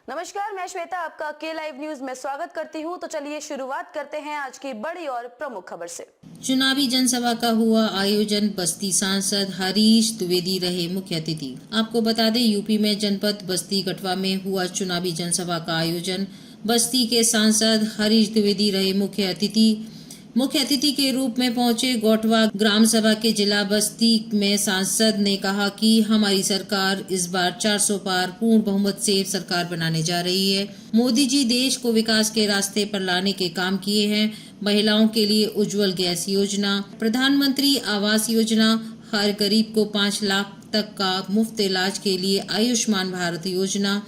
नमस्कार, मैं श्वेता आपका के लाइव न्यूज में स्वागत करती हूं। तो चलिए शुरुआत करते हैं आज की बड़ी और प्रमुख खबर से। चुनावी जनसभा का हुआ आयोजन। बस्ती सांसद हरीश द्विवेदी रहे मुख्य अतिथि। आपको बता दें, यूपी में जनपद बस्ती गठवा में हुआ चुनावी जनसभा का आयोजन। बस्ती के सांसद हरीश द्विवेदी रहे मुख्य अतिथि। मुख्य अतिथि के रूप में पहुंचे गौटवा ग्राम सभा के जिला बस्ती में सांसद ने कहा कि हमारी सरकार इस बार 400 पार पूर्ण बहुमत से सरकार बनाने जा रही है। मोदी जी देश को विकास के रास्ते पर लाने के काम किए हैं। महिलाओं के लिए उज्जवल गैस योजना, प्रधानमंत्री आवास योजना, हर गरीब को 5 लाख तक का मुफ्त इलाज के लिए आयुष्मान भारत योजना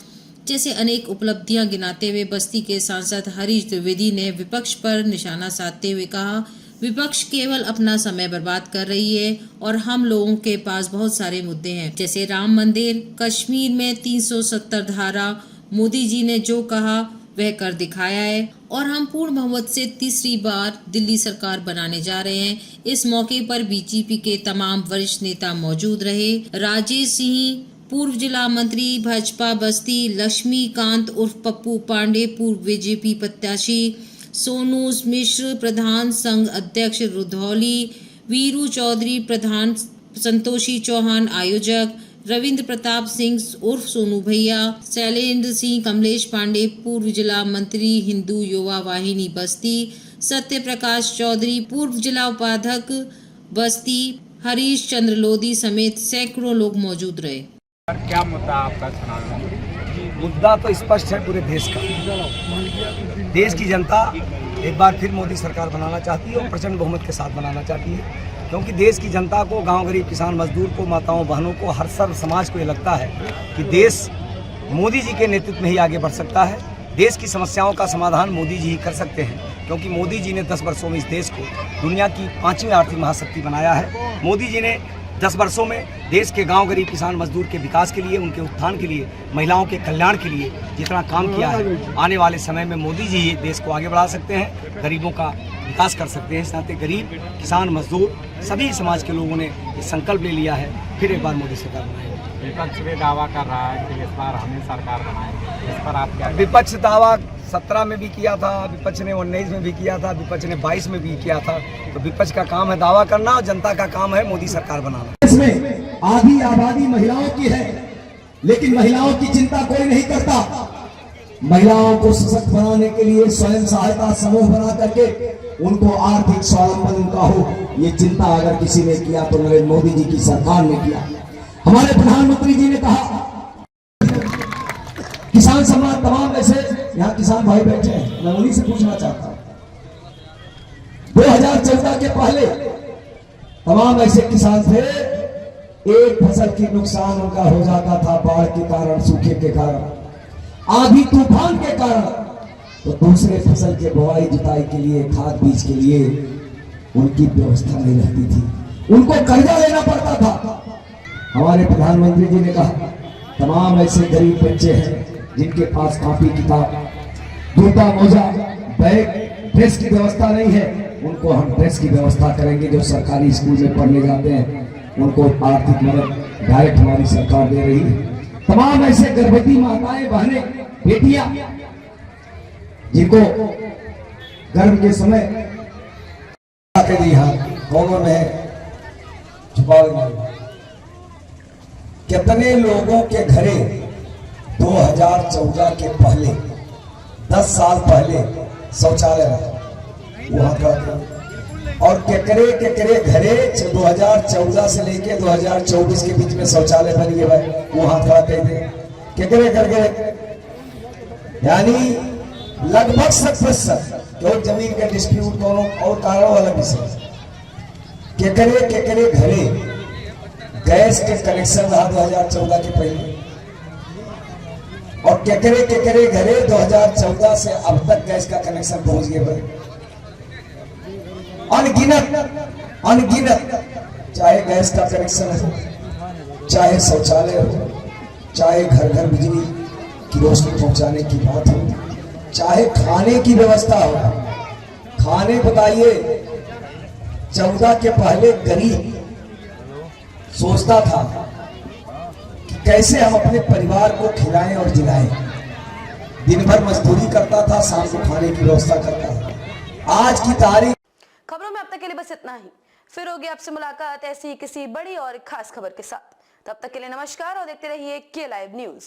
जैसे अनेक उपलब्धियां गिनाते हुए बस्ती के सांसद हरीश द्विवेदी ने विपक्ष पर निशाना साधते हुए कहा, विपक्ष केवल अपना समय बर्बाद कर रही है और हम लोगों के पास बहुत सारे मुद्दे हैं, जैसे राम मंदिर, कश्मीर में 370 धारा। मोदी जी ने जो कहा वह कर दिखाया है और हम पूर्ण बहुमत से तीसरी बार दिल्ली सरकार बनाने जा रहे हैं। इस मौके पर बीजेपी के तमाम वरिष्ठ नेता मौजूद रहे। राजेश सिंह पूर्व जिला मंत्री भाजपा बस्ती, लक्ष्मीकांत उर्फ पप्पू पांडे पूर्व बीजेपी प्रत्याशी, सोनू मिश्र प्रधान संघ अध्यक्ष रुधौली, वीरू चौधरी प्रधान, संतोषी चौहान आयोजक, रविंद्र प्रताप सिंह उर्फ सोनू भैया, शैलेंद्र सिंह, कमलेश पांडे पूर्व जिला मंत्री हिंदू युवा वाहिनी बस्ती, सत्य प्रकाश चौधरी पूर्व जिला उपाध्यक्ष बस्ती, हरीश चंद्र लोधी समेत सैकड़ों लोग मौजूद रहे। क्या मुद्दा आपका चुनाव में? मुद्दा तो स्पष्ट है पूरे देश का। देश की जनता एक बार फिर मोदी सरकार बनाना चाहती है और प्रचंड बहुमत के साथ बनाना चाहती है, क्योंकि देश की जनता को, गांव गरीब किसान मजदूर को, माताओं बहनों को, हर सर्व समाज को ये लगता है कि देश मोदी जी के नेतृत्व में ही आगे बढ़ सकता है। देश की समस्याओं का समाधान मोदी जी ही कर सकते हैं, क्योंकि मोदी जी ने 10 वर्षों में इस देश को दुनिया की 5वीं आर्थिक महाशक्ति बनाया है। मोदी जी ने 10 वर्षों में देश के गांव गरीब किसान मजदूर के विकास के लिए, उनके उत्थान के लिए, महिलाओं के कल्याण के लिए जितना काम किया है, आने वाले समय में मोदी जी ही देश को आगे बढ़ा सकते हैं, गरीबों का विकास कर सकते हैं। इस नाते गरीब किसान मजदूर सभी समाज के लोगों ने ये संकल्प ले लिया है, फिर एक बार मोदी सरकार बनाएंगे। विपक्ष भी दावा कर रहा है कि इस बार हमें सरकार बनाएंगे, इस पर आप क्या? विपक्ष दावा 17 में भी किया था, विपक्ष ने 19 में भी किया था, विपक्ष ने 22 में भी किया था। तो विपक्ष का काम है दावा करना और जनता का काम है मोदी सरकार बनाना। इसमें आधी आबादी महिलाओं की है, लेकिन महिलाओं की चिंता कोई नहीं करता। महिलाओं को सशक्त बनाने के लिए स्वयं सहायता समूह बना करके उनको आर्थिक स्वावलंबन उनका हो, ये चिंता अगर किसी ने किया तो नरेंद्र मोदी जी की सरकार ने किया। हमारे प्रधानमंत्री जी ने कहा किसान सम्मान, तमाम ऐसे यहाँ किसान भाई बैठे हैं, मैं उन्हीं से पूछना चाहता हूं, 2014 के पहले तमाम ऐसे किसान थे, एक फसल की नुकसान उनका हो जाता था बाढ़ के कारण, सूखे के कारण, आंधी तूफान के कारण, तो दूसरे फसल के बुआई जुताई के लिए, खाद बीज के लिए उनकी व्यवस्था नहीं रहती थी, उनको कर्जा लेना पड़ता था। हमारे प्रधानमंत्री जी ने कहा तमाम ऐसे गरीब बच्चे हैं जिनके पास कॉपी किताब, जूता मोजा, बैग, ड्रेस की व्यवस्था नहीं है, उनको हम ड्रेस की व्यवस्था करेंगे। जो सरकारी स्कूल में पढ़ने जाते हैं उनको आर्थिक मदद डायरेक्ट हमारी सरकार दे रही है। तमाम ऐसे गर्भवती माताएं, बहनें, बेटियां जिनको गर्भ के समय कौनों में छुपावे, कितने लोगों के घरे 2014 के पहले 10 साल पहले शौचालय वहां का, और केकरे घरे 2014 से लेके 2024 के बीच में शौचालय बन गए, वहां कराते थे केकरे करके, यानी लगभग 70% तो जमीन का डिस्प्यूट दोनों और कारणों वाला विषय। केकरे घरे गैस के कनेक्शन रहा 2014 के पहले, और केकरे घरे 2014 से अब तक गैस का कनेक्शन पहुंच गए अनगिनत, चाहे गैस का कनेक्शन हो, चाहे शौचालय हो, चाहे घर घर बिजली की रोशनी पहुंचाने की बात हो, चाहे खाने की व्यवस्था हो। खाने बताइए, 14 के पहले गरीब सोचता था कि कैसे हम अपने परिवार को खिलाएं और जिलाएं, दिन भर मजदूरी करता था, शाम को खाने की व्यवस्था करता था। आज की तारीख। खबरों में अब तक के लिए बस इतना ही। फिर होगी आपसे मुलाकात ऐसी किसी बड़ी और खास खबर के साथ। तब तक के लिए नमस्कार और देखते रहिए के लाइव न्यूज।